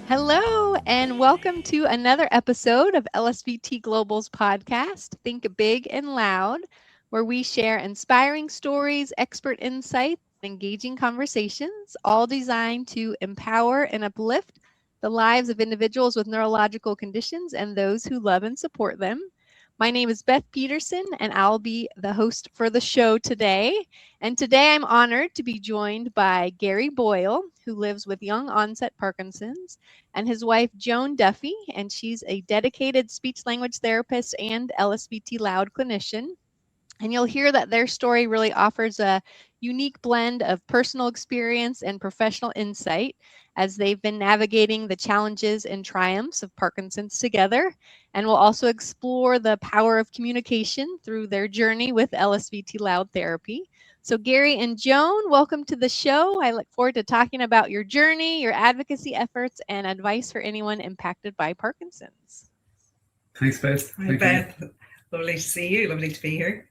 Hello, and welcome to another episode of LSVT Global's podcast, Think Big and Loud, where we share inspiring stories, expert insights, and engaging conversations, all designed to empower and uplift the lives of individuals with neurological conditions and those who love and support them. My name is Beth Peterson, and I'll be the host for the show today. And today I'm honored to be joined by Gary Boyle, who lives with young-onset Parkinson's, and his wife, Joan Duffy, and she's a dedicated speech language therapist and LSVT LOUD clinician. And you'll hear that their story really offers a unique blend of personal experience and professional insight as they've been navigating the challenges and triumphs of Parkinson's together. And we'll also explore the power of communication through their journey with LSVT LOUD therapy. So, Gary and Joan, welcome to the show. I look forward to talking about your journey, your advocacy efforts, and advice for anyone impacted by Parkinson's. Thanks, Beth. Hi, Beth. Lovely to see you. Lovely to be here.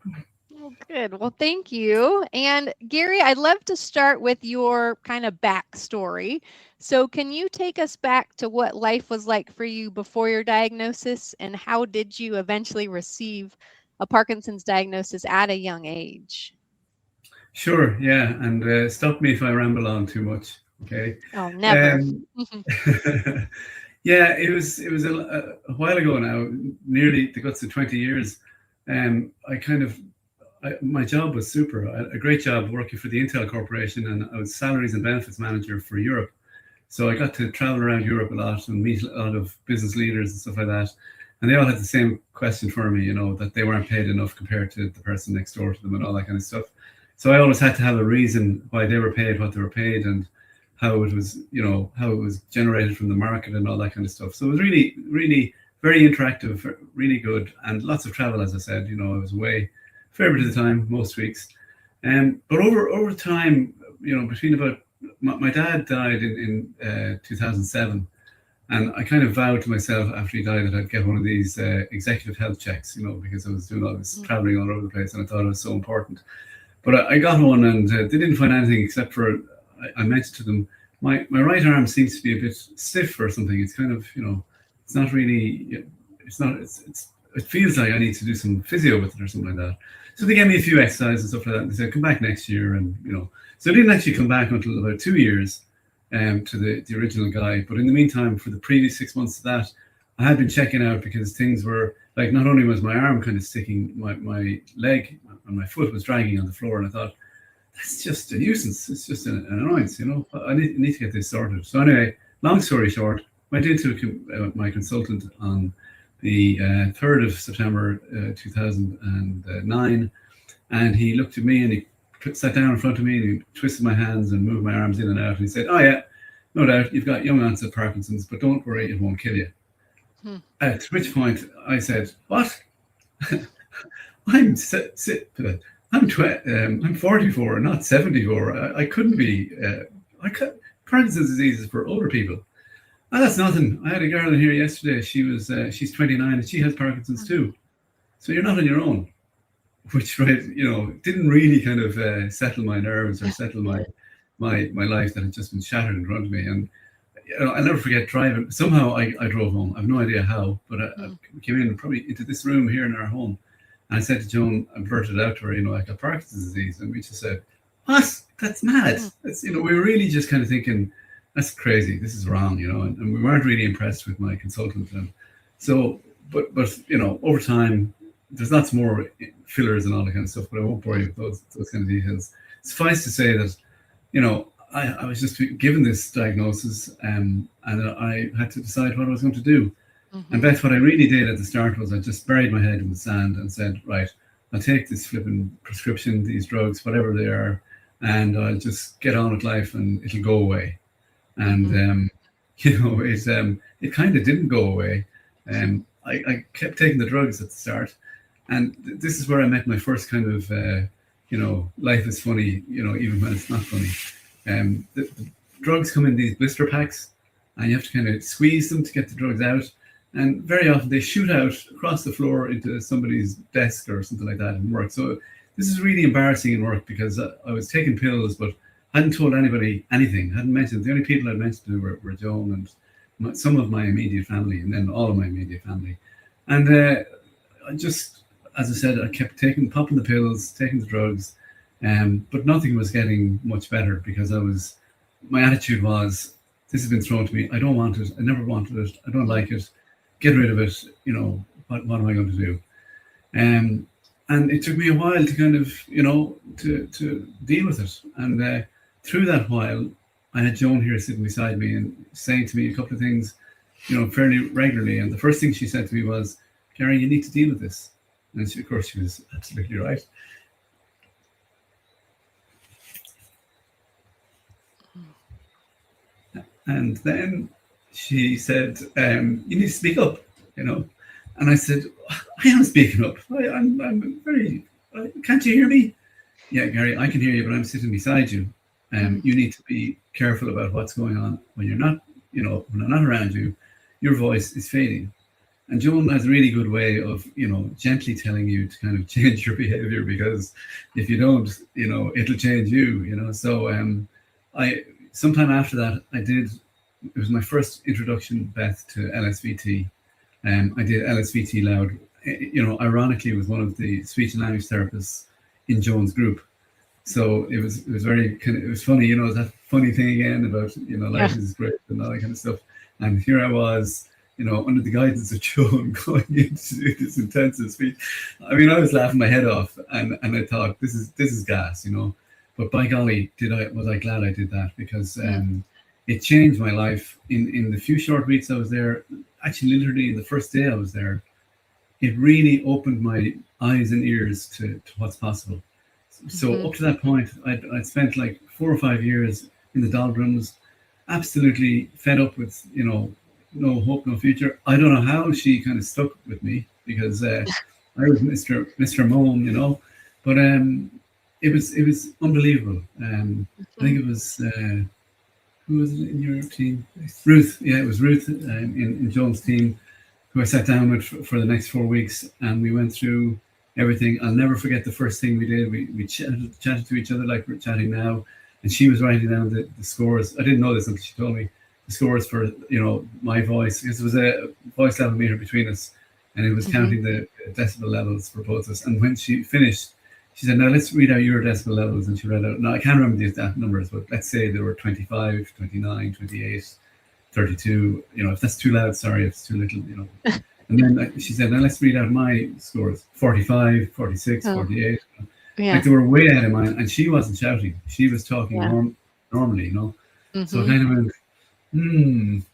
Well, good. Well, thank you. And Gary, I'd love to start with your kind of backstory. So can you take us back to what life was like for you before your diagnosis, and how did you eventually receive a Parkinson's diagnosis at a young age? Sure, yeah. And stop me if I ramble on too much, okay? Oh, never. Yeah, it was a while ago now, nearly the guts of 20 years. My job was super. I had a great job working for the Intel Corporation, and I was salaries and benefits manager for Europe. So I got to travel around Europe a lot and meet a lot of business leaders and stuff like that. And they all had the same question for me, that they weren't paid enough compared to the person next door to them and all that kind of stuff. So I always had to have a reason why they were paid what they were paid, and how it was, how it was generated from the market and all that kind of stuff. So it was really, really very interactive, really good, and lots of travel, as I said. I was away a fair bit of the time, most weeks. But over time, between about, my dad died in 2007, and I kind of vowed to myself after he died that I'd get one of these executive health checks, because I was doing all this traveling all over the place, and I thought it was so important. But I got one, and they didn't find anything except for, I mentioned to them, my right arm seems to be a bit stiff or something. It's kind of, it's not really, it feels like I need to do some physio with it or something like that. So they gave me a few exercises and stuff like that. And they said, come back next year. And, so I didn't actually come back until about 2 years to the original guy. But in the meantime, for the previous 6 months of that, I had been checking out, because things were like, not only was my arm kind of sticking, my leg and my foot was dragging on the floor. And I thought, that's just a nuisance. It's just an annoyance, I need to get this sorted. So anyway, long story short, went into my consultant on the 3rd of September 2009, and he looked at me and he sat down in front of me and he twisted my hands and moved my arms in and out, and he said, oh yeah, no doubt, you've got young-onset Parkinson's, but don't worry, it won't kill you. At which point I said, what? I'm 44, not 74. I couldn't be. Parkinson's disease is for older people. Oh, that's nothing. I had a girl in here yesterday. She's 29 and she has Parkinson's too. So you're not on your own. Which, right, didn't really kind of settle my nerves or settle my life that had just been shattered in front of me. And I'll never forget driving. Somehow I drove home. I have no idea how, but I came in probably into this room here in our home. And I said to Joan, I blurted out to her, I got Parkinson's disease. And we just said, what? That's mad. That's, we were really just kind of thinking, that's crazy. This is wrong, and we weren't really impressed with my consultant. And so, but over time, there's lots more fillers and all that kind of stuff, but I won't bore you with those kind of details. Suffice to say that, I was just given this diagnosis, and I had to decide what I was going to do. And Beth, what I really did at the start was I just buried my head in the sand and said, right, I'll take this flipping prescription, these drugs, whatever they are, and I'll just get on with life and it'll go away. And, it kind of didn't go away. I kept taking the drugs at the start. And this is where I met my first kind of, life is funny, even when it's not funny. The drugs come in these blister packs, and you have to kind of squeeze them to get the drugs out. And very often they shoot out across the floor into somebody's desk or something like that in work. So this is really embarrassing in work, because I was taking pills, but hadn't told anybody anything. Hadn't mentioned. The only people I'd mentioned to were Joan and some of my immediate family, and then all of my immediate family. And I just, as I said, I kept popping the pills, taking the drugs, but nothing was getting much better because my attitude was, this has been thrown to me. I don't want it. I never wanted it. I don't like it. Get rid of it. What am I going to do? And it took me a while to kind of, to deal with it. And through that while, I had Joan here sitting beside me and saying to me a couple of things, fairly regularly. And the first thing she said to me was, Gary, you need to deal with this. And of course, she was absolutely right. And then she said, you need to speak up, And I said, I am speaking up. I'm very, can't you hear me? Yeah, Gary, I can hear you, but I'm sitting beside you. You need to be careful about what's going on when you're not, when I'm not around you, your voice is fading. And Joan has a really good way of, gently telling you to kind of change your behavior, because if you don't, it'll change you, So sometime after that, it was my first introduction, Beth, to LSVT. I did LSVT LOUD, ironically with one of the speech and language therapists in Joan's group. So it was very it was funny, that funny thing again about, life is great and all that kind of stuff. And here I was, under the guidance of Joan going in to do this intensive speech. I mean, I was laughing my head off, and I thought, this is gas, But by golly, was I glad I did that, because it changed my life. In the few short weeks I was there, actually literally the first day I was there, it really opened my eyes and ears to what's possible. So up to that point, I'd spent like 4 or 5 years in the doldrums, absolutely fed up with, no hope, no future. I don't know how she kind of stuck with me, because I was Mr. Moan, but it was unbelievable. I think it was who was it in your team? Ruth. Yeah, it was Ruth in Joan's team, who I sat down with for the next 4 weeks, and we went through everything. I'll never forget the first thing we did. We chatted to each other like we're chatting now, and she was writing down the scores. I didn't know this until she told me the scores for my voice, because it was a voice level meter between us, and it was counting the decibel levels for both of us. And when she finished, she said, now let's read out your decibel levels. And she read out, now I can't remember the exact numbers, but let's say there were 25, 29, 28, 32. If that's too loud, sorry. If it's too little, And then she said, now let's read out my scores, 45, 46, 48. Yeah. Like they were way ahead of mine, and she wasn't shouting. She was talking normally, So I kind of went,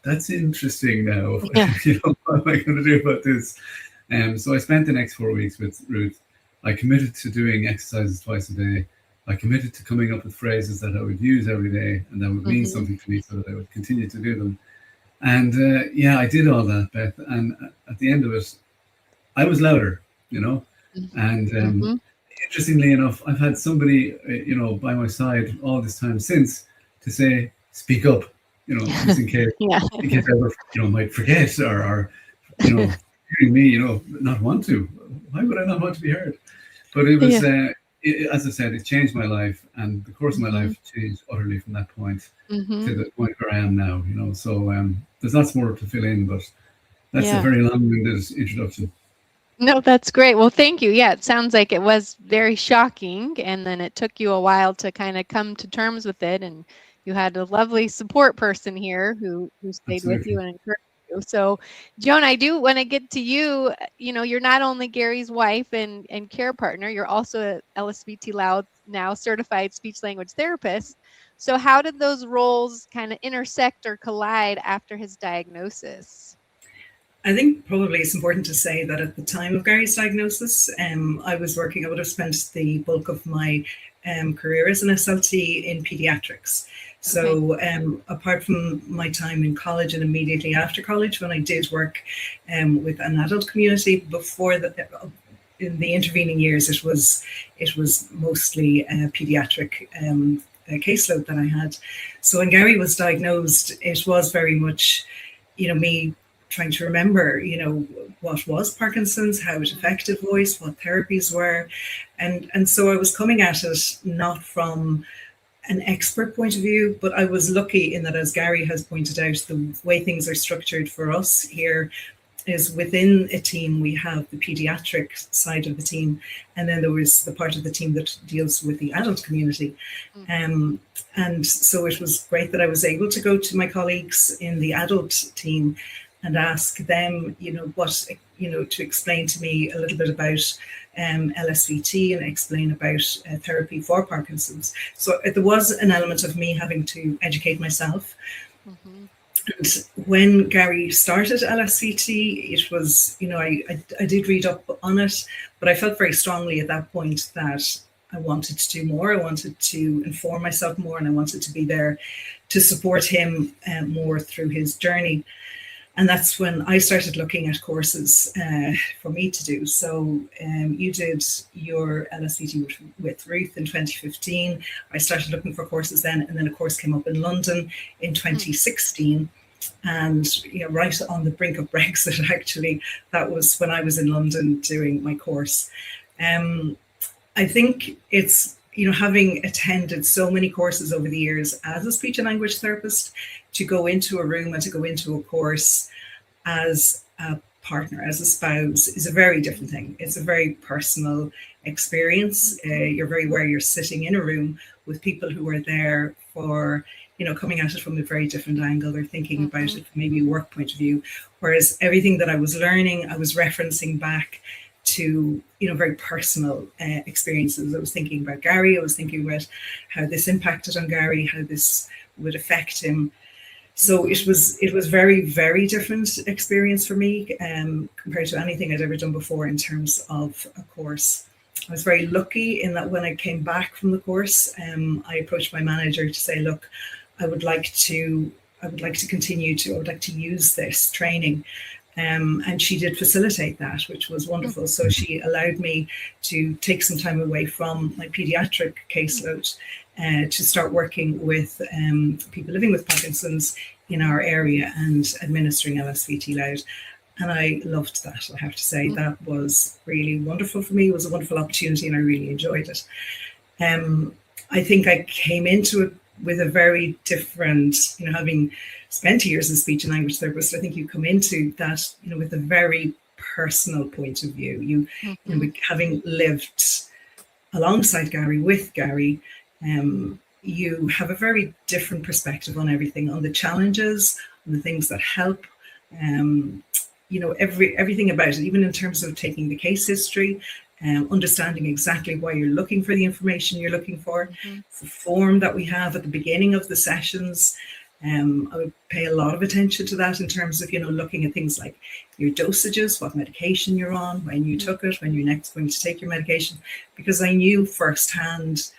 that's interesting now. What am I going to do about this? So I spent the next 4 weeks with Ruth. I committed to doing exercises twice a day. I committed to coming up with phrases that I would use every day and that would mean something to me, so that I would continue to do them. And I did all that, Beth. And at the end of it, I was louder, And interestingly enough, I've had somebody, by my side all this time since to say, speak up, just in case, I ever, might forget or hearing me, not want to. Why would I not want to be heard? But it was, as I said, it changed my life, and the course of my life changed utterly from that point to the point where I am now, So there's lots more to fill in, but that's a very long-winded introduction. No, that's great. Well, thank you. Yeah, it sounds like it was very shocking, and then it took you a while to kind of come to terms with it, and you had a lovely support person here who stayed with you and encouraged you. So, Joan, I do want to get to you. You're not only Gary's wife and care partner, you're also a LSVT LOUD now certified speech language therapist. So how did those roles kind of intersect or collide after his diagnosis? I think probably it's important to say that at the time of Gary's diagnosis, I would have spent the bulk of my career as an SLT in pediatrics. So apart from my time in college and immediately after college, when I did work with an adult community, before that, in the intervening years, it was mostly pediatric caseload that I had. So when Gary was diagnosed, it was very much, me trying to remember, what was Parkinson's, how it affected voice, what therapies were. And so I was coming at it not from an expert point of view, but I was lucky in that, as Gary has pointed out, the way things are structured for us here is within a team we have the pediatric side of the team, and then there was the part of the team that deals with the adult community. And so it was great that I was able to go to my colleagues in the adult team and ask them, to explain to me a little bit about LSVT and explain about therapy for Parkinson's. So there was an element of me having to educate myself. And when Gary started LSVT, it was, I did read up on it, but I felt very strongly at that point that I wanted to do more. I wanted to inform myself more, and I wanted to be there to support him more through his journey. And that's when I started looking at courses for me to do. So you did your LSVT with Ruth in 2015. I started looking for courses then, and then a course came up in London in 2016. And right on the brink of Brexit, actually, that was when I was in London doing my course. I think it's, having attended so many courses over the years as a speech and language therapist, to go into a room and to go into a course as a partner, as a spouse, is a very different thing. It's a very personal experience. You're very aware you're sitting in a room with people who are there for, coming at it from a very different angle. They're thinking about it from maybe a work point of view. Whereas everything that I was learning, I was referencing back to, very personal experiences. I was thinking about Gary. I was thinking about how this impacted on Gary, how this would affect him. So it was very, very different experience for me compared to anything I'd ever done before in terms of a course. I was very lucky in that when I came back from the course, I approached my manager to say, look, I would like to use this training. And she did facilitate that, which was wonderful. So she allowed me to take some time away from my pediatric caseload to start working with people living with Parkinson's in our area and administering LSVT LOUD. And I loved that, I have to say. That was really wonderful for me. It was a wonderful opportunity and I really enjoyed it. I think I came into it with a very different, having spent years as a speech and language therapist, I think you come into that, with a very personal point of view. You having lived alongside Gary, with Gary, you have a very different perspective on everything, on the challenges, on the things that help, everything about it, even in terms of taking the case history, understanding exactly why you're looking for the information you're looking for. The form that we have at the beginning of the sessions, I would pay a lot of attention to that in terms of, looking at things like your dosages, what medication you're on, when you took it, when you're next going to take your medication, because I knew firsthand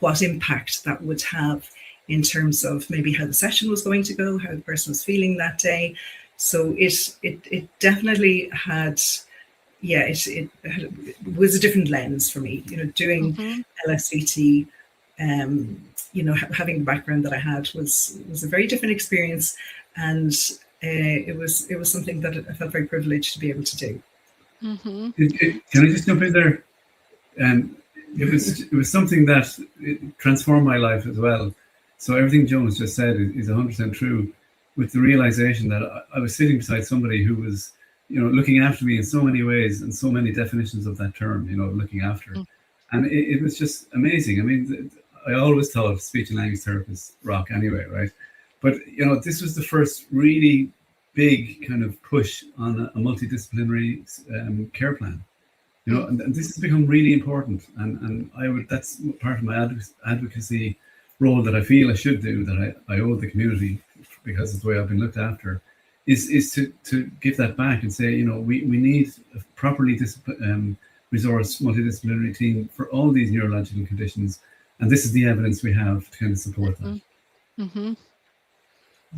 what impact that would have in terms of maybe how the session was going to go, how the person was feeling that day. So it definitely had, it was a different lens for me, doing LSVT, having the background that I had was a very different experience, and it was something that I felt very privileged to be able to do. Can I just jump in there? It was something that transformed my life as well. So everything Joan has just said is 100% true, with the realization that I was sitting beside somebody who was, looking after me in so many ways and so many definitions of that term, looking after. And it was just amazing. I mean, I always thought speech and language therapists rock anyway, right? But, this was the first really big kind of push on a multidisciplinary care plan. And this has become really important. And that's part of my advocacy role that I feel I should do, that I owe the community because of the way I've been looked after, is to give that back and say, we need a properly resourced multidisciplinary team for all these neurological conditions. And this is the evidence we have to kind of support that.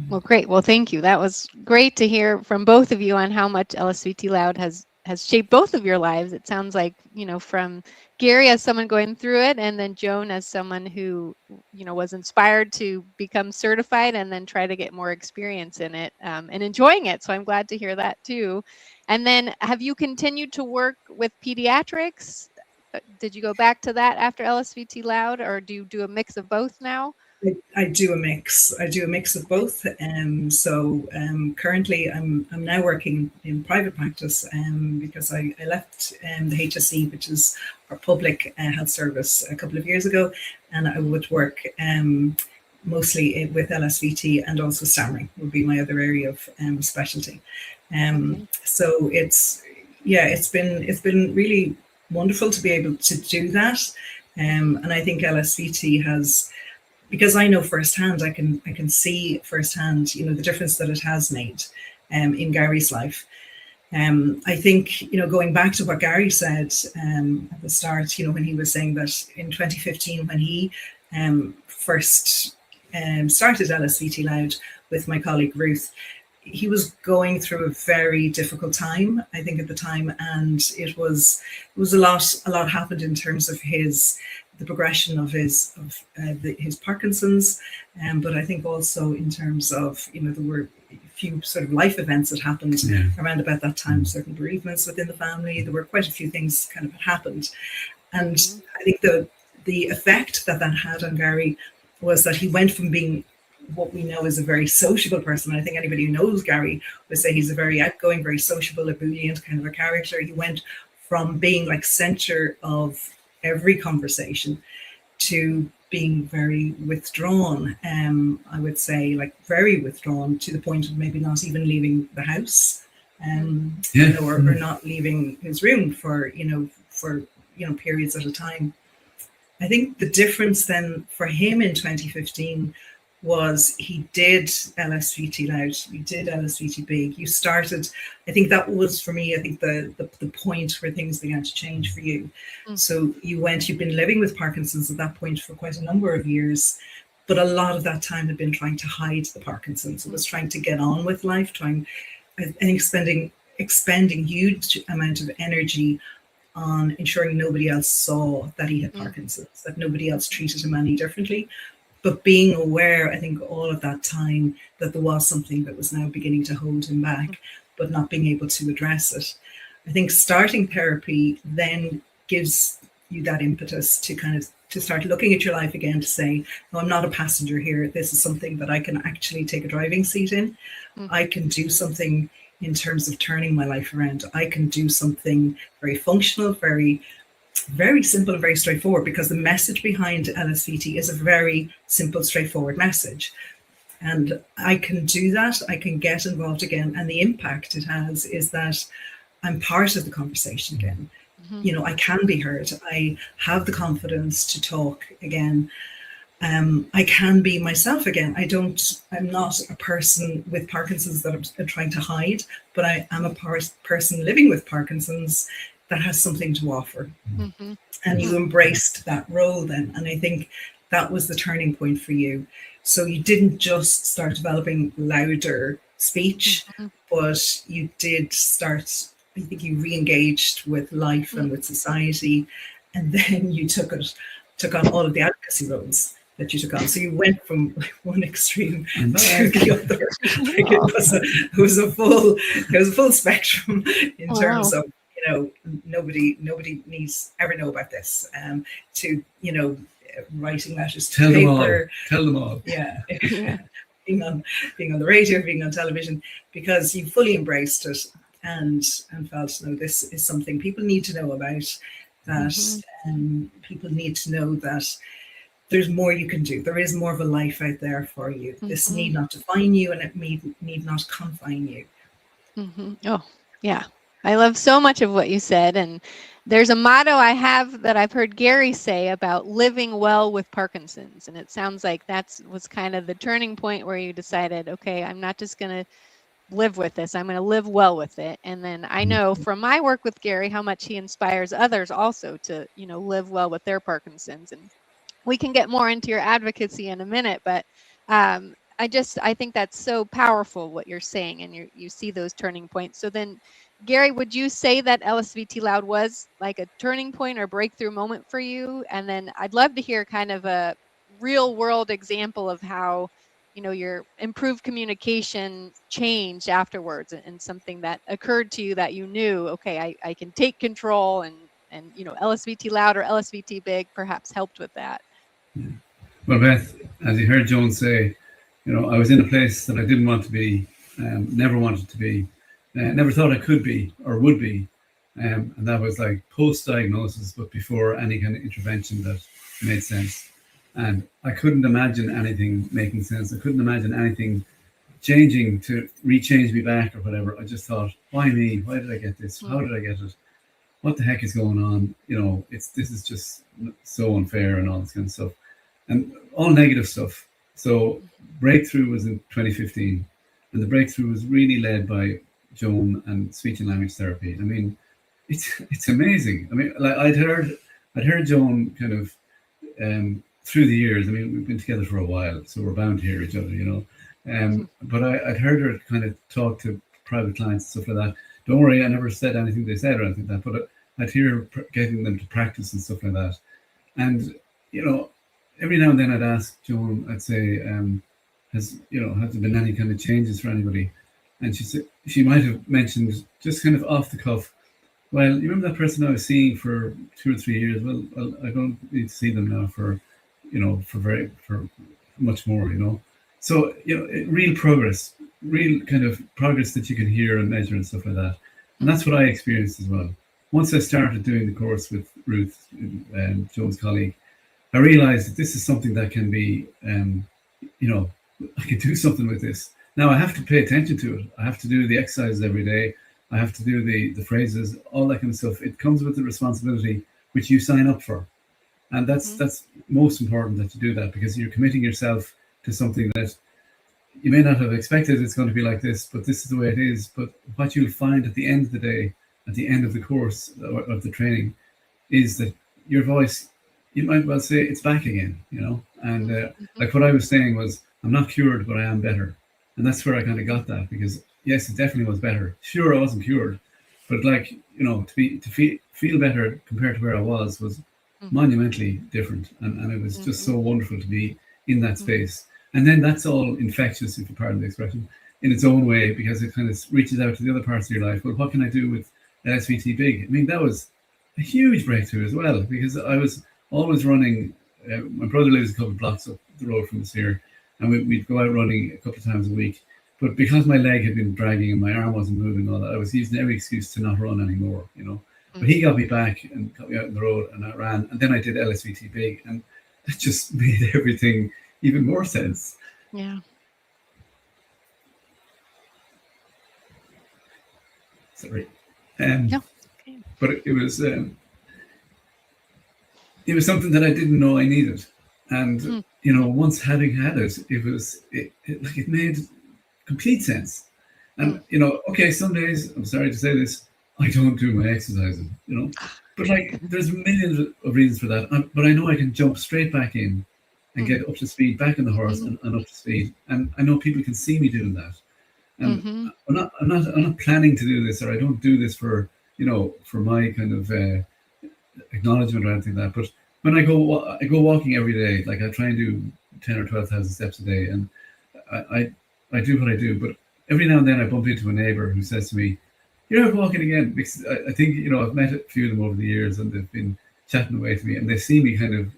Well, great. Well, thank you. That was great to hear from both of you on how much LSVT LOUD has shaped both of your lives. It sounds like, from Gary as someone going through it, and then Joan as someone who, was inspired to become certified and then try to get more experience in it and enjoying it. So I'm glad to hear that too. And then have you continued to work with pediatrics Did you go back to that after LSVT Loud, or do you do a mix of both now? I do a mix. I do a mix of both. Currently, I'm now working in private practice because I left the HSE, which is our public health service, a couple of years ago, and I would work mostly with LSVT, and also stammering would be my other area of specialty. So it's been really wonderful to be able to do that, and I think LSVT has. Because I know firsthand, I can see firsthand, the difference that it has made in Gary's life. I think, going back to what Gary said at the start, when he was saying that in 2015, when he first started LSVT Loud with my colleague Ruth, he was going through a very difficult time, I think, at the time, and it was a lot happened in terms of the progression of his Parkinson's, but I think also in terms of there were a few sort of life events that happened around about that time, certain bereavements within the family. There were quite a few things kind of happened, and I think the effect that had on Gary was that he went from being what we know as a very sociable person. I think anybody who knows Gary would say he's a very outgoing, very sociable, ebullient kind of a character. He went from being like center of every conversation to being very withdrawn. I would say like very withdrawn, to the point of maybe not even leaving the house, or not leaving his room for periods at a time. I think the difference then for him in 2015 was he did LSVT Loud, he did LSVT Big. You started, I think that was for me, I think the point where things began to change for you. So you've been living with Parkinson's at that point for quite a number of years, but a lot of that time had been trying to hide the Parkinson's. It was trying to get on with life, expending huge amount of energy on ensuring nobody else saw that he had Parkinson's, that nobody else treated him any differently. But being aware, I think, all of that time that there was something that was now beginning to hold him back, but not being able to address it. I think starting therapy then gives you that impetus to start looking at your life again, to say, no, I'm not a passenger here. This is something that I can actually take a driving seat in. I can do something in terms of turning my life around. I can do something very functional, very simple and very straightforward, because the message behind LSVT is a very simple, straightforward message. And I can do that. I can get involved again. And the impact it has is that I'm part of the conversation again. I can be heard. I have the confidence to talk again. I can be myself again. I'm not a person with Parkinson's that I'm trying to hide, but I am a person living with Parkinson's that has something to offer. And you embraced that role then. And I think that was the turning point for you. So you didn't just start developing louder speech, but you did start, I think you re-engaged with life and with society. And then you took on all of the advocacy roles that you took on. So you went from one extreme to the other. It was a full spectrum in terms of, nobody needs ever know about this, to writing letters to paper. Tell them all. Yeah. being on the radio, being on television, because you fully embraced it and felt, no, this is something people need to know about, that people need to know that there's more you can do. There is more of a life out there for you. This need not define you, and it need not confine you. Oh, yeah. I love so much of what you said. And there's a motto I have that I've heard Gary say about living well with Parkinson's. And it sounds like that was kind of the turning point where you decided, okay, I'm not just going to live with this. I'm going to live well with it. And then I know from my work with Gary how much he inspires others also to, live well with their Parkinson's. And we can get more into your advocacy in a minute, but I think that's so powerful what you're saying, and you see those turning points. So then, Gary, would you say that LSVT Loud was like a turning point or breakthrough moment for you? And then I'd love to hear kind of a real world example of how, your improved communication changed afterwards, and something that occurred to you that you knew, okay, I can take control and and LSVT loud or LSVT big perhaps helped with that. Well, Beth, as you heard Joan say, I was in a place that I didn't want to be, never wanted to be, never thought I could be or would be. And that was like post-diagnosis, but before any kind of intervention that made sense. And I couldn't imagine anything making sense. I couldn't imagine anything changing to rechange me back or whatever. I just thought, why me? Why did I get this? How did I get it? What the heck is going on? This is just so unfair and all this kind of stuff. And all negative stuff. So breakthrough was in 2015, and the breakthrough was really led by Joan and speech and language therapy. I mean, it's amazing. I mean, like I'd heard Joan kind of through the years. I mean, we've been together for a while, so we're bound to hear each other, But I'd heard her kind of talk to private clients and stuff like that. Don't worry, I never said anything they said or anything like that, but I'd hear her getting them to practice and stuff like that. And every now and then I'd ask Joan, I'd say, has there been any kind of changes for anybody? And she said she might have mentioned just kind of off the cuff, well, you remember that person I was seeing for 2 or 3 years? Well, I don't need to see them now for much more, So, real progress, real kind of progress that you can hear and measure and stuff like that. And that's what I experienced as well. Once I started doing the course with Ruth, Joan's colleague, I realized that this is something that can be, I can do something with this. Now I have to pay attention to it. I have to do the exercises every day. I have to do the phrases, all that kind of stuff. It comes with the responsibility which you sign up for. And that's most important that you do that, because you're committing yourself to something that you may not have expected it's going to be like this, but this is the way it is. But what you'll find at the end of the day, at the end of the course of the training, is that your voice, you might well say it's back again, And like what I was saying was, I'm not cured, but I am better. And that's where I kind of got that, because yes, it definitely was better. Sure, I wasn't cured, but to feel better compared to where I was monumentally different. And it was just so wonderful to be in that space. And then that's all infectious, if you pardon the expression, in its own way, because it kind of reaches out to the other parts of your life. Well, what can I do with LSVT Big? I mean, that was a huge breakthrough as well, because I was always running. My brother lives a couple of blocks up the road from us here, and we'd go out running a couple of times a week. But because my leg had been dragging and my arm wasn't moving and all that, I was using every excuse to not run anymore, But he got me back and got me out on the road, and I ran. And then I did LSVT Big, and that just made everything even more sense. Yeah. Sorry. No. Okay. But it was something that I didn't know I needed. And, once having had it, it made complete sense. And, okay, some days, I'm sorry to say this, I don't do my exercising, but there's millions of reasons for that. But I know I can jump straight back in and get up to speed, back on the horse and up to speed. And I know people can see me doing that. And I'm not planning to do this, or I don't do this for my kind of acknowledgement or anything like that. But when I go walking every day, like I try and do 10 or 12,000 steps a day, and I do what I do. But every now and then I bump into a neighbor who says to me, "You're out walking again." Because I think I've met a few of them over the years, and they've been chatting away to me, and they see me kind of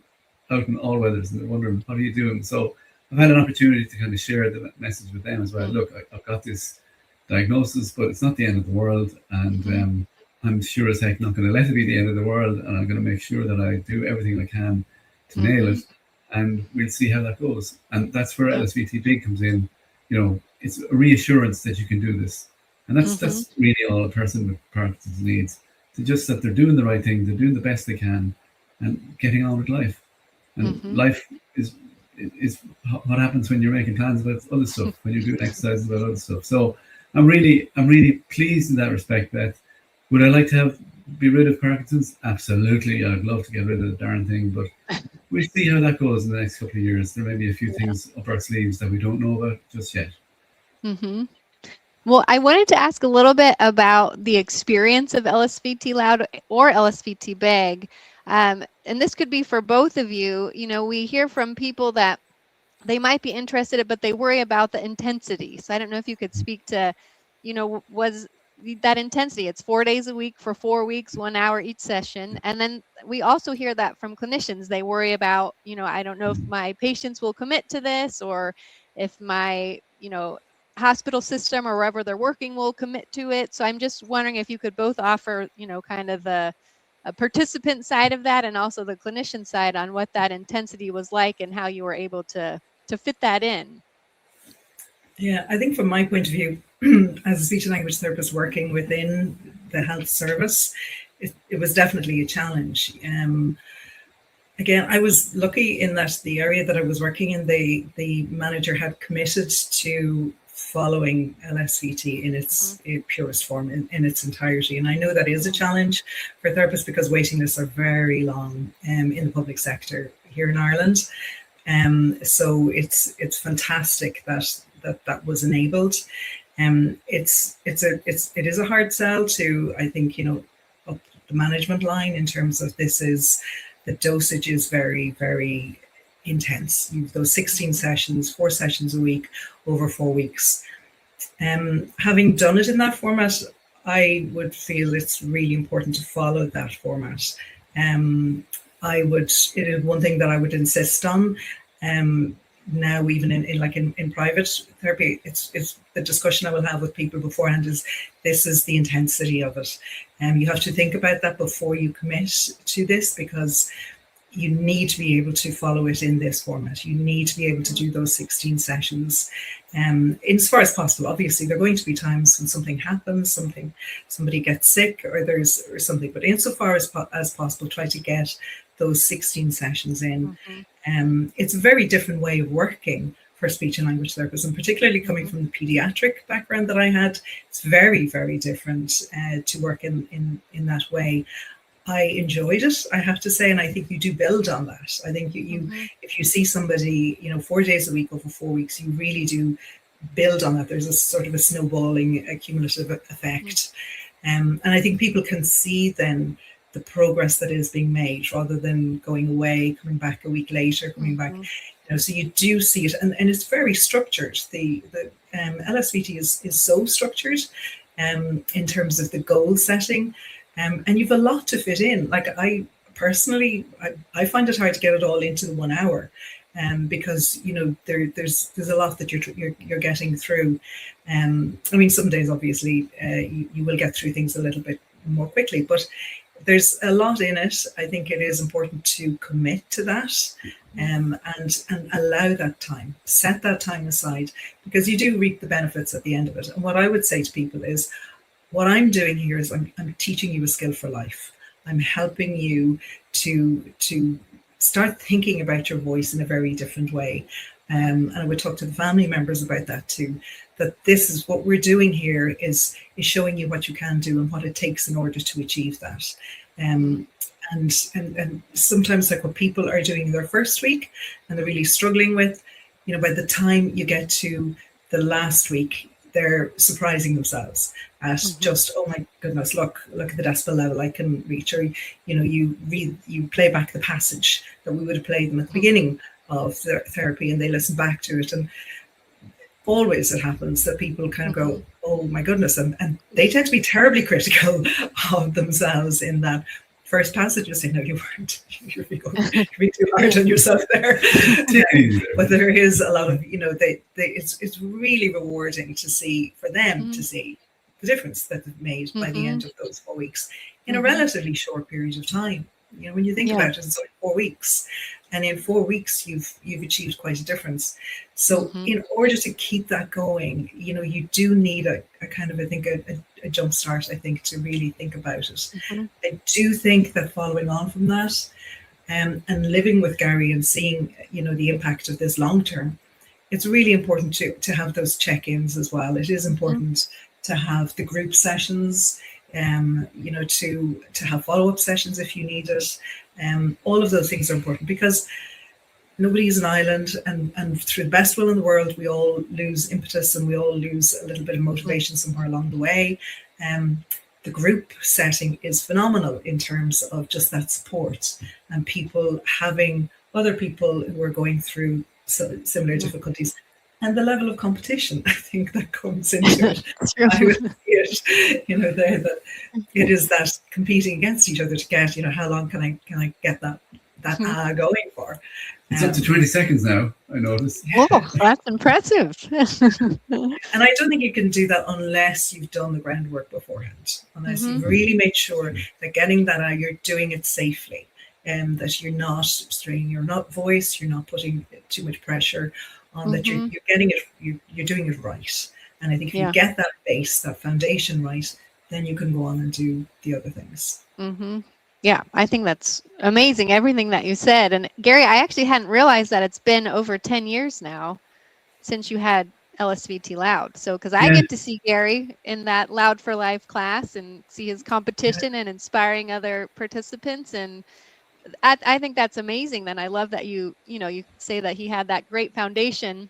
out in all weathers, and they're wondering, "What are you doing?" So I've had an opportunity to kind of share the message with them as well. Look, I've got this diagnosis, but it's not the end of the world, and I'm sure as heck not going to let it be the end of the world, and I'm going to make sure that I do everything I can to nail it, and we'll see how that goes. And that's where LSVT Big comes in. It's a reassurance that you can do this, and that's really all a person with Parkinson's needs, to just that they're doing the right thing, they're doing the best they can, and getting on with life. And life is what happens when you're making plans about other stuff, when you're doing exercises about other stuff. So I'm really pleased in that respect, Beth. Would I like to be rid of Parkinson's? Absolutely. I'd love to get rid of the darn thing, but we'll see how that goes in the next couple of years. There may be a few things up our sleeves that we don't know about just yet. Well, I wanted to ask a little bit about the experience of LSVT Loud or LSVT Big. And this could be for both of you. We hear from people that they might be interested, but they worry about the intensity. So I don't know if you could speak to, that intensity. It's 4 days a week for 4 weeks, 1 hour each session. And then we also hear that from clinicians. They worry about, I don't know if my patients will commit to this, or if my, hospital system or wherever they're working will commit to it. So I'm just wondering if you could both offer, kind of the participant side of that, and also the clinician side on what that intensity was like and how you were able to fit that in. Yeah, I think from my point of view, as a speech and language therapist working within the health service, it was definitely a challenge. Again, I was lucky in that the area that I was working in, the manager had committed to following LSVT in its purest form, in its entirety. And I know that is a challenge for therapists because waiting lists are very long in the public sector here in Ireland. So it's fantastic that was enabled. It is a hard sell to, I think, up the management line in terms of the dosage is very, very intense. You've those 16 sessions, 4 sessions a week over 4 weeks. Having done it in that format, I would feel it's really important to follow that format. It is one thing that I would insist on. Now, even in private therapy, it's the discussion I will have with people beforehand is this is the intensity of it. You have to think about that before you commit to this, because you need to be able to follow it in this format. You need to be able to do those 16 sessions as far as possible. Obviously, there are going to be times when something happens, somebody gets sick or something, but insofar as possible, try to get those 16 sessions in. It's a very different way of working for speech and language therapists, and particularly coming from the pediatric background that I had, it's very, very different to work in that way. I enjoyed it, I have to say, and I think you do build on that. I think if you see somebody, 4 days a week over 4 weeks, you really do build on that. There's a sort of a snowballing, cumulative effect. And I think people can see then the progress that is being made rather than going away, coming back a week later, coming back. So you do see it, and it's very structured. The LSVT is so structured in terms of the goal setting. And you've a lot to fit in. Like I personally, I find it hard to get it all into the 1 hour, because there's a lot that you're getting through. I mean, some days obviously you will get through things a little bit more quickly, but there's a lot in it. I think it is important to commit to that, and allow that time, set that time aside, because you do reap the benefits at the end of it. And what I would say to people is, what I'm doing here is I'm teaching you a skill for life. I'm helping you to start thinking about your voice in a very different way. And I would talk to the family members about that too, that this is what we're doing here is showing you what you can do and what it takes in order to achieve that. And sometimes, like what people are doing their first week and they're really struggling with, by the time you get to the last week, they're surprising themselves at just, oh my goodness, look at the decibel level I can reach, or you play back the passage that we would have played them at the beginning of their therapy, and they listen back to it, and always it happens that people kind of go, oh my goodness, and they tend to be terribly critical of themselves in that first passage. You say, no, you weren't. You're being too hard on yourself there. But there is a lot of, it's really rewarding to see, for them to see the difference that they've made by the end of those 4 weeks in a relatively short period of time. When you think about it, it's like 4 weeks, and in 4 weeks you've achieved quite a difference. So in order to keep that going, you do need a kind of, I think, a jump start, I think, to really think about it. I do think that following on from that, and living with Gary and seeing, the impact of this long term, it's really important to have those check-ins as well. It is important to have the group sessions, to have follow-up sessions if you need it. All of those things are important, because nobody is an island, and through the best will in the world, we all lose impetus and we all lose a little bit of motivation somewhere along the way. The group setting is phenomenal in terms of just that support, and people having other people who are going through similar difficulties And the level of competition, I think, that comes into it. True. I would see it, there, that it is that competing against each other to get, how long can I get that going for? It's up to 20 seconds now, I noticed. Whoa, that's impressive. And I don't think you can do that unless you've done the groundwork beforehand, unless you've really made sure that getting that out, you're doing it safely, and that you're not straining your voice, you're not putting too much pressure on, that you're getting it, you're doing it right. And I think if you get that base, that foundation right, then you can go on and do the other things. Yeah, I think that's amazing, everything that you said. And Gary, I actually hadn't realized that it's been over 10 years now since you had LSVT LOUD. So, because I get to see Gary in that Loud for Life class and see his competition and inspiring other participants. And I think that's amazing. Then I love that you say that he had that great foundation,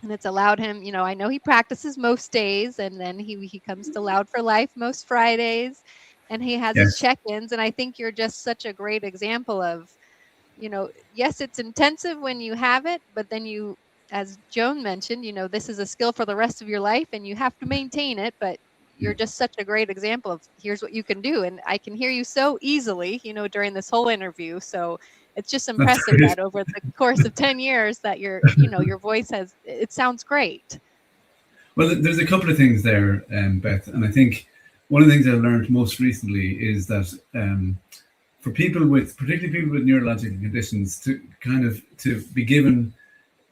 and it's allowed him, I know he practices most days, and then he comes to Loud for Life most Fridays, and he has his check-ins. And I think you're just such a great example of, yes, it's intensive when you have it, but then you, as Joan mentioned, this is a skill for the rest of your life and you have to maintain it, but you're just such a great example of here's what you can do. And I can hear you so easily, during this whole interview. So it's just impressive that over the course of 10 years that your voice it sounds great. Well, there's a couple of things there, Beth, and I think one of the things I learned most recently is that for particularly people with neurological conditions, to be given,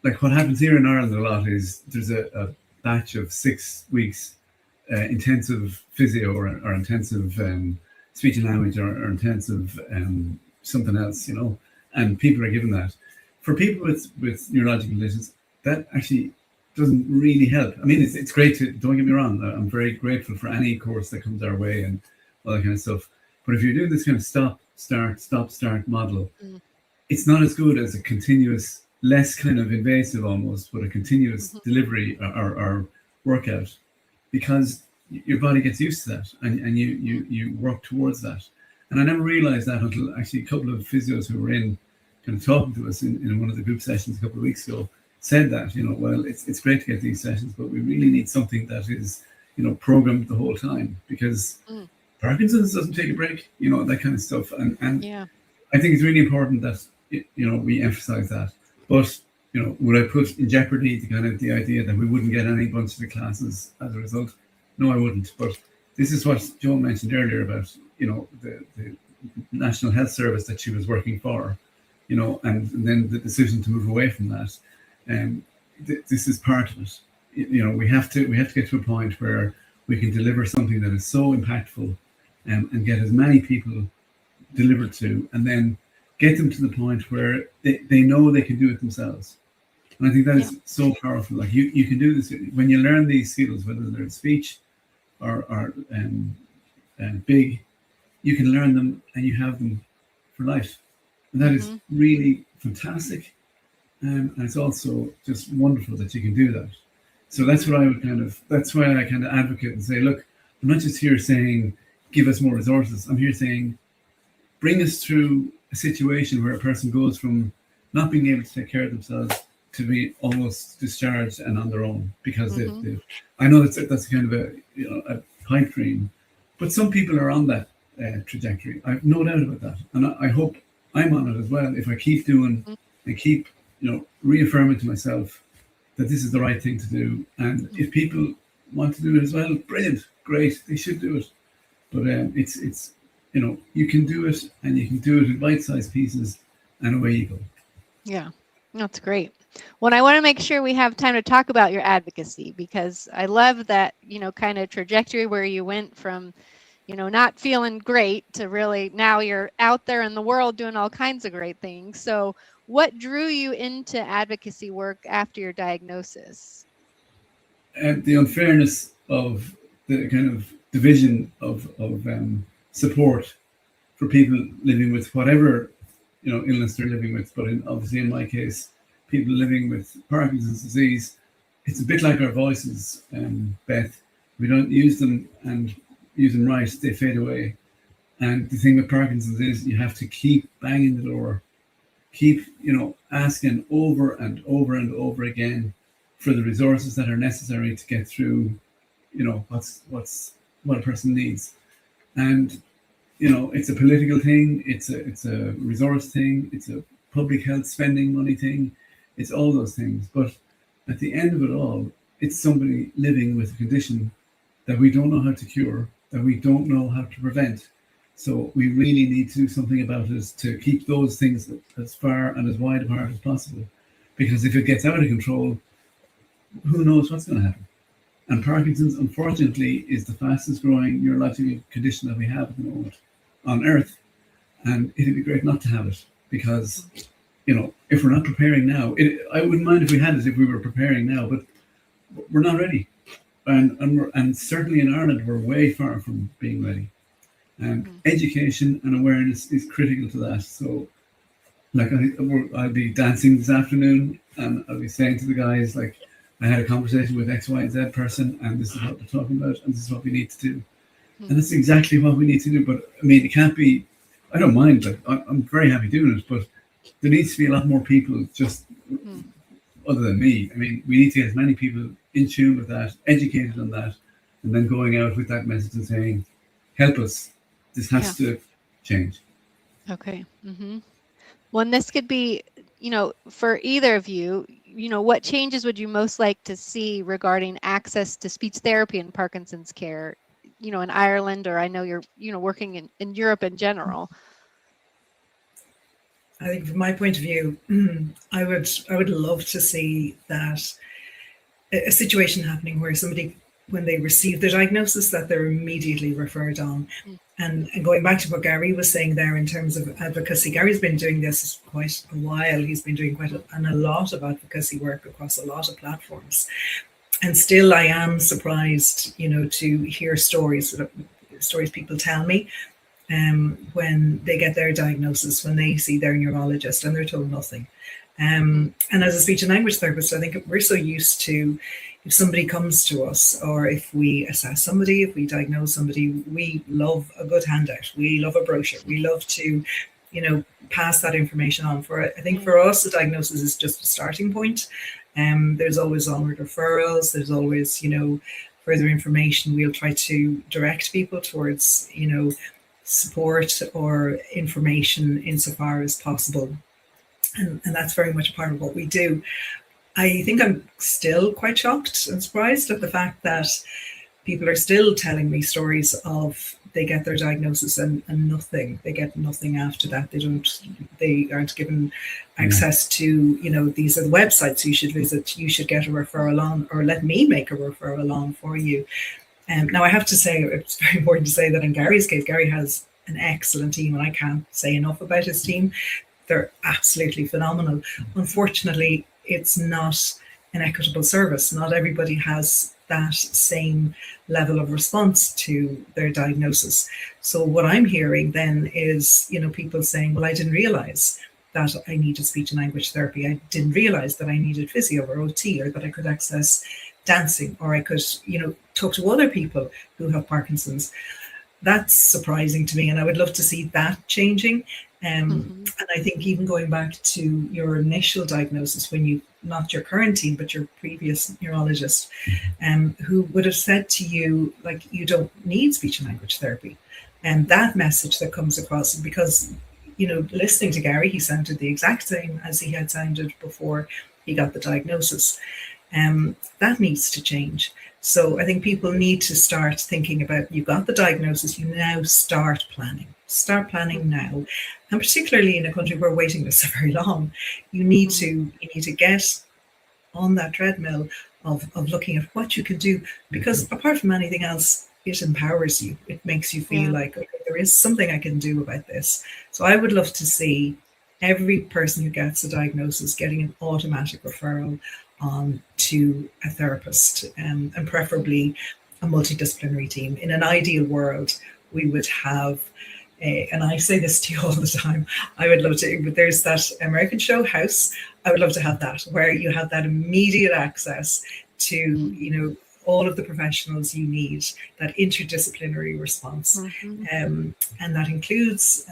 like what happens here in Ireland a lot is there's a batch of 6 weeks intensive physio or intensive speech and language or intensive something else, and people are given that. For people with neurological conditions, that actually doesn't really help. I mean, it's great don't get me wrong, I'm very grateful for any course that comes our way and all that kind of stuff. But if you're doing this kind of stop, start model, it's not as good as a continuous, less kind of invasive almost, but a continuous delivery or workout, because your body gets used to that and you work towards that. And I never realized that until actually a couple of physios who were in kind of talking to us in one of the group sessions a couple of weeks ago said that, well, it's great to get these sessions, but we really need something that is, programmed the whole time, because Parkinson's doesn't take a break, that kind of stuff. And I think it's really important that, we emphasize that. But, would I put in jeopardy the idea that we wouldn't get any bunch of the classes as a result? No, I wouldn't. But this is what Joan mentioned earlier about, the National Health Service that she was working for, and then the decision to move away from that. This is part of it. We have to get to a point where we can deliver something that is so impactful, and get as many people delivered to, and then get them to the point where they know they can do it themselves. And I think that is so powerful. Like you can do this when you learn these skills, whether they're speech or big, you can learn them and you have them for life. And that is really fantastic. And it's also just wonderful that you can do that. So that's what that's why I kind of advocate and say, look, I'm not just here saying, give us more resources. I'm here saying, bring us through a situation where a person goes from not being able to take care of themselves to be almost discharged and on their own, because I know that's kind of a pipe dream, but some people are on that trajectory. I've no doubt about that. And I hope I'm on it as well. If I keep doing and keep reaffirming to myself that this is the right thing to do. And if people want to do it as well, brilliant, great, they should do it. But it's you can do it, and you can do it in bite-sized pieces, and away you go. Yeah, that's great. Well, I want to make sure we have time to talk about your advocacy, because I love that, kind of trajectory where you went from, not feeling great to really now you're out there in the world doing all kinds of great things. So what drew you into advocacy work after your diagnosis? And the unfairness of the kind of division of support for people living with whatever illness they're living with, but obviously in my case, people living with Parkinson's disease, it's a bit like our voices, Beth. We don't use them, and use them right, they fade away. And the thing with Parkinson's is you have to keep banging the door, keep asking over and over and over again for the resources that are necessary to get through, what a person needs. And, it's a political thing, it's a resource thing, it's a public health spending money thing, it's all those things. But at the end of it all, it's somebody living with a condition that we don't know how to cure, that we don't know how to prevent. So we really need to do something about it to keep those things as far and as wide apart as possible. Because if it gets out of control, who knows what's going to happen. And Parkinson's, unfortunately, is the fastest growing neurological condition that we have at the moment on Earth. And it'd be great not to have it, because, if we're not preparing now, I wouldn't mind if we had it, if we were preparing now, but we're not ready. And certainly in Ireland, we're way far from being ready. And education and awareness is critical to that. So, I'll be dancing this afternoon, and I'll be saying to the guys, I had a conversation with X, Y, and Z person, and this is what they're talking about, and this is what we need to do. And that's exactly what we need to do. But it can't be, I don't mind, I'm very happy doing it, but there needs to be a lot more people just other than me. We need to get as many people in tune with that, educated on that, and then going out with that message and saying, help us, this has to change. Okay. Well, and this could be, for either of you, what changes would you most like to see regarding access to speech therapy in Parkinson's care, in Ireland, or I know you're, working in Europe in general? I think from my point of view, I would love to see that a situation happening where somebody, when they receive the diagnosis, that they're immediately referred on. And going back to what Gary was saying there in terms of advocacy, Gary's been doing this quite a while. He's been doing a lot of advocacy work across a lot of platforms. And still I am surprised, to hear stories people tell me when they get their diagnosis, when they see their neurologist and they're told nothing. And as a speech and language therapist, I think we're so used to, if somebody comes to us, or if we assess somebody, if we diagnose somebody, we love a good handout. We love a brochure. We love to, pass that information on. I think for us, the diagnosis is just a starting point. There's always onward referrals. There's always, further information. We'll try to direct people towards, support or information insofar as possible. And that's very much a part of what we do. I think I'm still quite shocked and surprised at the fact that people are still telling me stories of they get their diagnosis and nothing. They get nothing after that. They aren't given access to, these are the websites you should visit. You should get a referral on, or let me make a referral on for you. Now I have to say, it's very important to say that in Gary's case, Gary has an excellent team, and I can't say enough about his team. They're absolutely phenomenal. Unfortunately, it's not an equitable service. Not everybody has that same level of response to their diagnosis. So what I'm hearing then is, people saying, well, I didn't realize that I needed speech and language therapy. I didn't realize that I needed physio or OT, or that I could access dancing, or I could, talk to other people who have Parkinson's. That's surprising to me, and I would love to see that changing. And I think even going back to your initial diagnosis, when you, not your current team, but your previous neurologist, who would have said to you, you don't need speech and language therapy. And that message that comes across, because, listening to Gary, he sounded the exact same as he had sounded before he got the diagnosis. That needs to change. So I think people need to start thinking about, you got the diagnosis, you now start planning. Start planning now. And particularly in a country where waiting lists are very long, you need to get on that treadmill of looking at what you can do, because apart from anything else, it empowers you. It makes you feel like, okay, there is something I can do about this. So I would love to see every person who gets a diagnosis getting an automatic referral on to a therapist, and preferably a multidisciplinary team. In an ideal world, we would have and I say this to you all the time, I would love to, but there's that American show House. I would love to have that, where you have that immediate access to, all of the professionals you need, that interdisciplinary response. And that includes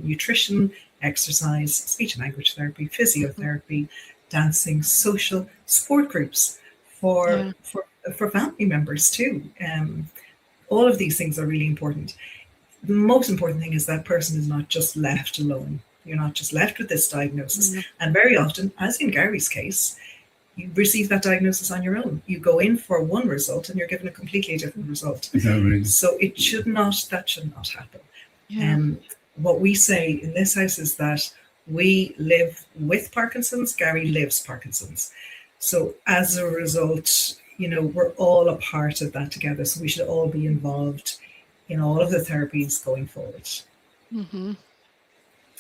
nutrition, exercise, speech and language therapy, physiotherapy, dancing, social support groups for family members too. All of these things are really important. The most important thing is that person is not just left alone. You're not just left with this diagnosis. And very often, as in Gary's case, you receive that diagnosis on your own. You go in for one result and you're given a completely different result. Exactly. So that should not happen. What we say in this house is that we live with Parkinson's, Gary lives Parkinson's. So as a result, we're all a part of that together. So we should all be involved in all of the therapies going forward. Mm-hmm.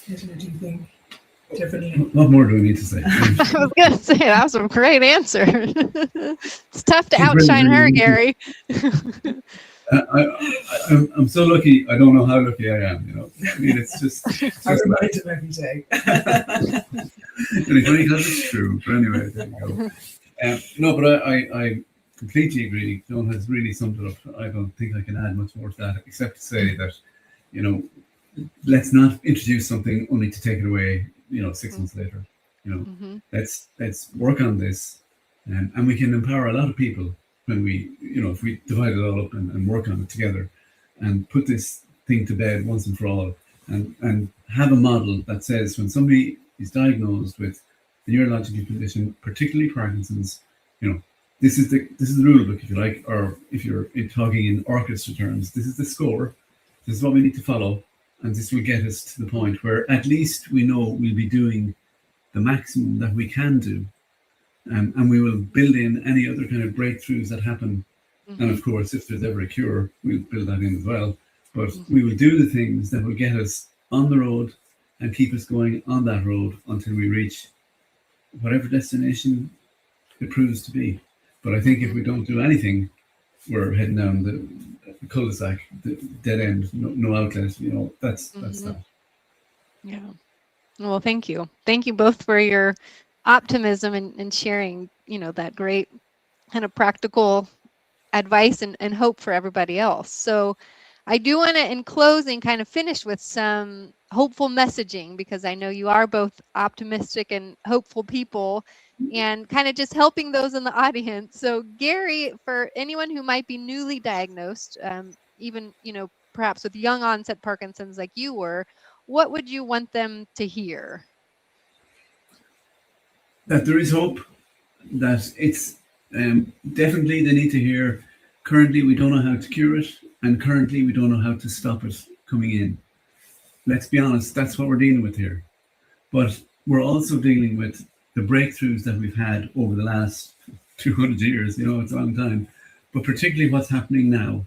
Do you think differently? What more do we need to say? I was going to say, that was a great answer. It's tough to outshine her, Gary. I'm so lucky. I don't know how lucky I am. I mean, it's just I remind him every day. And it's funny because it's true. But anyway, there you go. No, but I completely agree. Joan has really summed it up. I don't think I can add much more to that, except to say that, let's not introduce something only to take it away, 6 months later. Let's work on this, and we can empower a lot of people when we, if we divide it all up and work on it together, and put this thing to bed once and for all, and have a model that says when somebody is diagnosed with a neurological condition, particularly Parkinson's, this is the rule book, if you like, or if you're talking in orchestra terms, this is the score, this is what we need to follow, and this will get us to the point where at least we know we'll be doing the maximum that we can do, and we will build in any other kind of breakthroughs that happen. And of course, if there's ever a cure, we'll build that in as well. But we will do the things that will get us on the road and keep us going on that road until we reach whatever destination it proves to be. But I think if we don't do anything, we're heading down the cul-de-sac, the dead end, no outlet. That's that. Yeah. Well, thank you. Thank you both for your optimism and sharing, that great kind of practical advice and hope for everybody else. So I do want to, in closing, kind of finish with some hopeful messaging, because I know you are both optimistic and hopeful people, and kind of just helping those in the audience. So Gary, for anyone who might be newly diagnosed, even, perhaps with young onset Parkinson's like you were, what would you want them to hear? That there is hope, that it's definitely they need to hear, currently we don't know how to cure it, and currently we don't know how to stop it coming in. Let's be honest, that's what we're dealing with here. But we're also dealing with the breakthroughs that we've had over the last 200 years, it's a long time, but particularly what's happening now,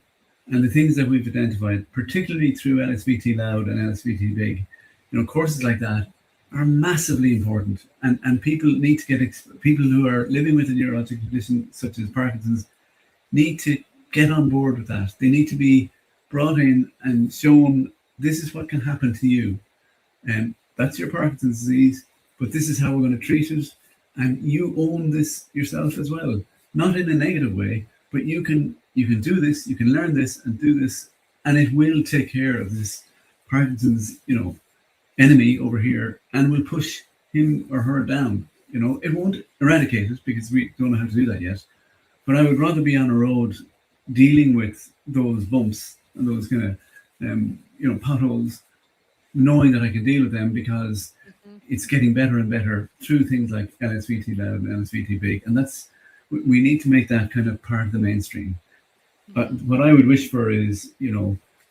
and the things that we've identified, particularly through LSVT LOUD and LSVT BIG, courses like that are massively important, and people need to get, people who are living with a neurological condition such as Parkinson's need to get on board with that. They need to be brought in and shown this is what can happen to you, and that's your Parkinson's disease, but this is how we're going to treat it, and you own this yourself as well, not in a negative way, but you can do this, you can learn this and do this, and it will take care of this Parkinson's enemy over here, and will push him or her down. It won't eradicate it, because we don't know how to do that yet, but I would rather be on a road dealing with those bumps and those kind of potholes, knowing that I can deal with them, because it's getting better and better through things like LSVT LOUD and LSVT BIG, and we need to make that kind of part of the mainstream. But what I would wish for is,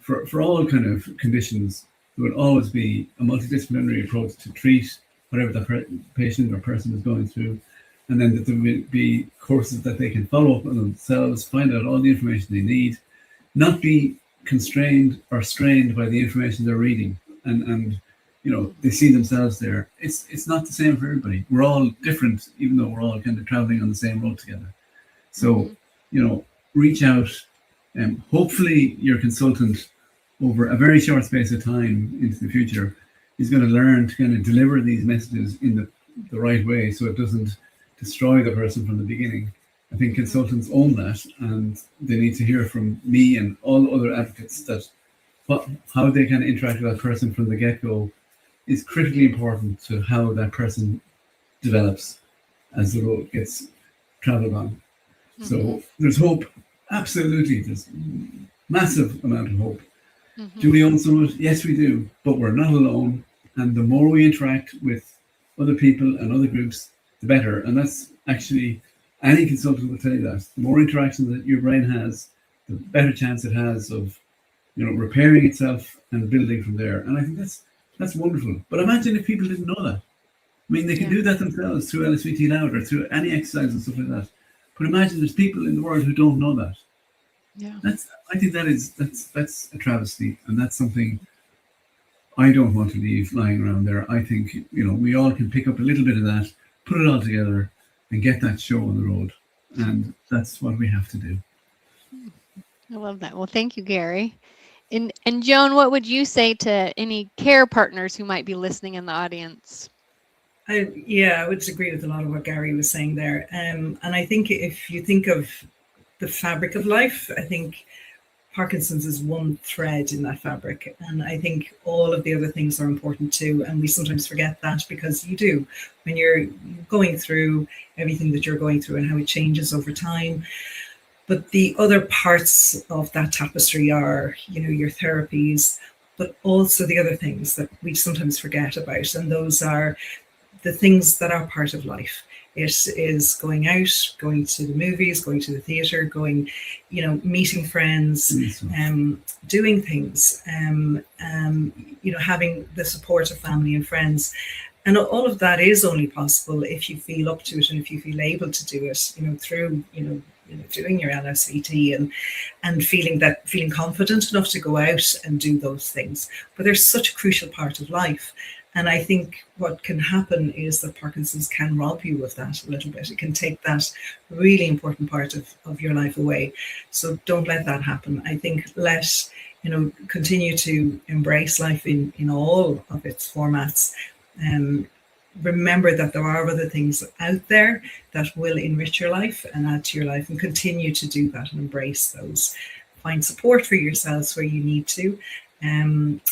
for all kind of conditions, there would always be a multidisciplinary approach to treat whatever the patient or person is going through, and then that there would be courses that they can follow up on themselves, find out all the information they need, not be constrained or strained by the information they're reading, and they see themselves there. It's not the same for everybody. We're all different, even though we're all kind of traveling on the same road together. So reach out, and hopefully your consultant over a very short space of time into the future is going to learn to kind of deliver these messages in the right way, so it doesn't destroy the person from the beginning. I think consultants own that, and they need to hear from me and all other advocates that how they can interact with that person from the get-go is critically important to how that person develops as the road gets traveled on. Mm-hmm. So there's hope. Absolutely, there's massive amount of hope. Do Mm-hmm. we own some of it? Yes, we do. But we're not alone. And the more we interact with other people and other groups, the better. And that's actually, any consultant will tell you that. The more interaction that your brain has, the better chance it has of, repairing itself and building from there. And I think that's wonderful. But imagine if people didn't know that. I mean, they can Yeah. do that themselves through LSVT LOUD or through any exercise and stuff like that. But imagine there's people in the world who don't know that. Yeah. I think that's a travesty, and that's something I don't want to leave lying around there. I think we all can pick up a little bit of that, put it all together, and get that show on the road, and that's what we have to do. Hmm. I love that. Well, thank you, Gary. And Joan, what would you say to any care partners who might be listening in the audience? I would agree with a lot of what Gary was saying there. And I think if you think of the fabric of life, I think Parkinson's is one thread in that fabric. And I think all of the other things are important too. And we sometimes forget that, because you do, when you're going through everything that you're going through and how it changes over time. But the other parts of that tapestry are, your therapies, but also the other things that we sometimes forget about. And those are the things that are part of life. It is going out, going to the movies, going to the theatre, going, meeting friends, doing things, having the support of family and friends. And all of that is only possible if you feel up to it and if you feel able to do it, through, doing your LSVT and feeling confident enough to go out and do those things. But they're such a crucial part of life. And I think what can happen is that Parkinson's can rob you of that a little bit. It can take that really important part of your life away. So don't let that happen. I think continue to embrace life in all of its formats. Remember that there are other things out there that will enrich your life and add to your life, and continue to do that and embrace those. Find support for yourselves where you need to.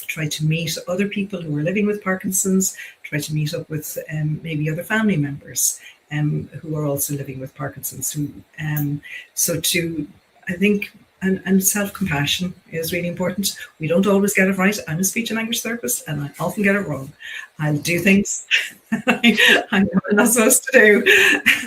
Try to meet other people who are living with Parkinson's, try to meet up with maybe other family members who are also living with Parkinson's. I think, and self-compassion is really important. We don't always get it right. I'm a speech and language therapist and I often get it wrong. I'll do things I'm not supposed to do.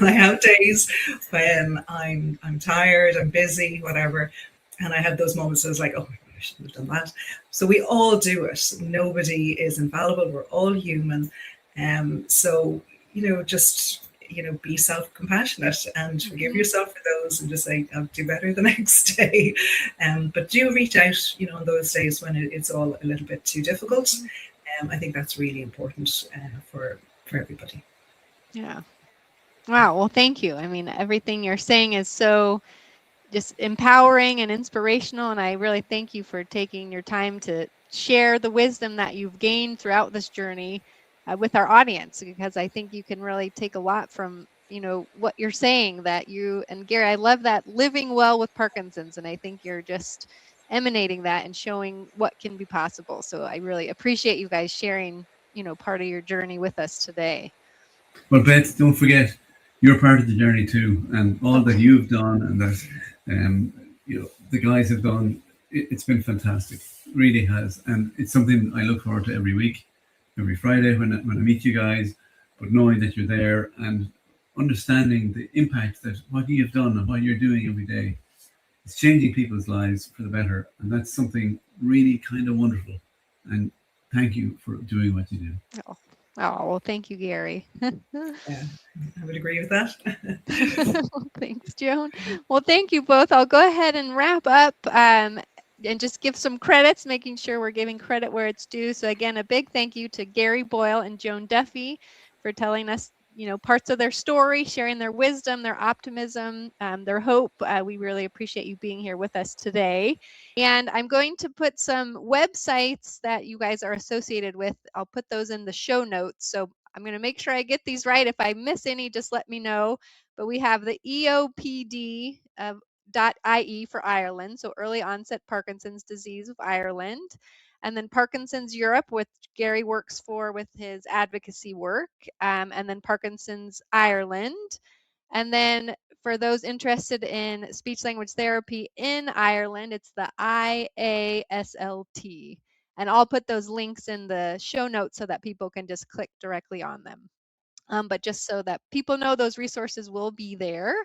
I have days when I'm tired, I'm busy, whatever. And I have those moments where I was like, oh, I shouldn't have done that. So we all do it. Nobody is infallible. We're all human. So, just, be self-compassionate and forgive yourself for those and just say, I'll do better the next day. But do reach out, on those days when it's all a little bit too difficult. I think that's really important for everybody. Yeah. Wow. Well, thank you. I mean, everything you're saying is so just empowering and inspirational. And I really thank you for taking your time to share the wisdom that you've gained throughout this journey with our audience, because I think you can really take a lot from, what you're saying, that you, and Gary, I love that, living well with Parkinson's. And I think you're just emanating that and showing what can be possible. So I really appreciate you guys sharing, part of your journey with us today. But Beth, don't forget, you're part of the journey too, and all that you've done and that the guys have done. It's been fantastic, really has, and it's something I look forward to every week, every Friday when I meet you guys. But knowing that you're there and understanding the impact that what you've done and what you're doing every day, it's changing people's lives for the better, and that's something really kind of wonderful. And thank you for doing what you do. Oh, well, thank you, Gary. Yeah, I would agree with that. Thanks, Joan. Well, thank you both. I'll go ahead and wrap up and just give some credits, making sure we're giving credit where it's due. So again, a big thank you to Gary Boyle and Joan Duffy for telling us, parts of their story, sharing their wisdom, their optimism, their hope. We really appreciate you being here with us today. And I'm going to put some websites that you guys are associated with. I'll put those in the show notes. So I'm going to make sure I get these right. If I miss any, just let me know. But we have the EOPD .ie for Ireland, so early onset Parkinson's disease of Ireland. And then Parkinson's Europe, which Gary works for with his advocacy work, and then Parkinson's Ireland. And then for those interested in speech language therapy in Ireland, it's the IASLT. And I'll put those links in the show notes so that people can just click directly on them. But just so that people know, those resources will be there.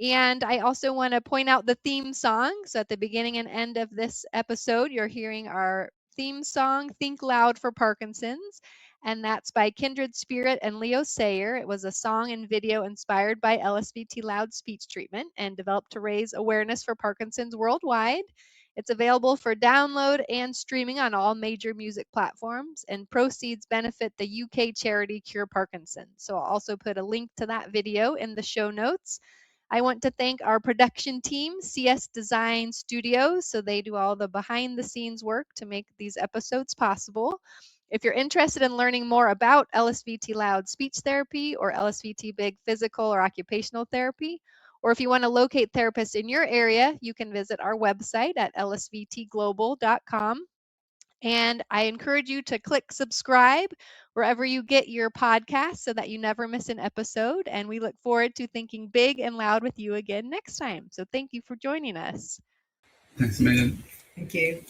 And I also want to point out the theme song. So at the beginning and end of this episode, you're hearing our theme song, Think Loud for Parkinson's. And that's by Kindred Spirit and Leo Sayer. It was a song and video inspired by LSVT LOUD speech treatment and developed to raise awareness for Parkinson's worldwide. It's available for download and streaming on all major music platforms, and proceeds benefit the UK charity Cure Parkinson's. So I'll also put a link to that video in the show notes. I want to thank our production team, CS Design Studios. So they do all the behind the scenes work to make these episodes possible. If you're interested in learning more about LSVT Loud speech therapy or LSVT Big physical or occupational therapy, or if you want to locate therapists in your area, you can visit our website at lsvtglobal.com. And I encourage you to click subscribe wherever you get your podcast so that you never miss an episode. And we look forward to thinking big and loud with you again next time. So thank you for joining us. Thanks a million. Thank you.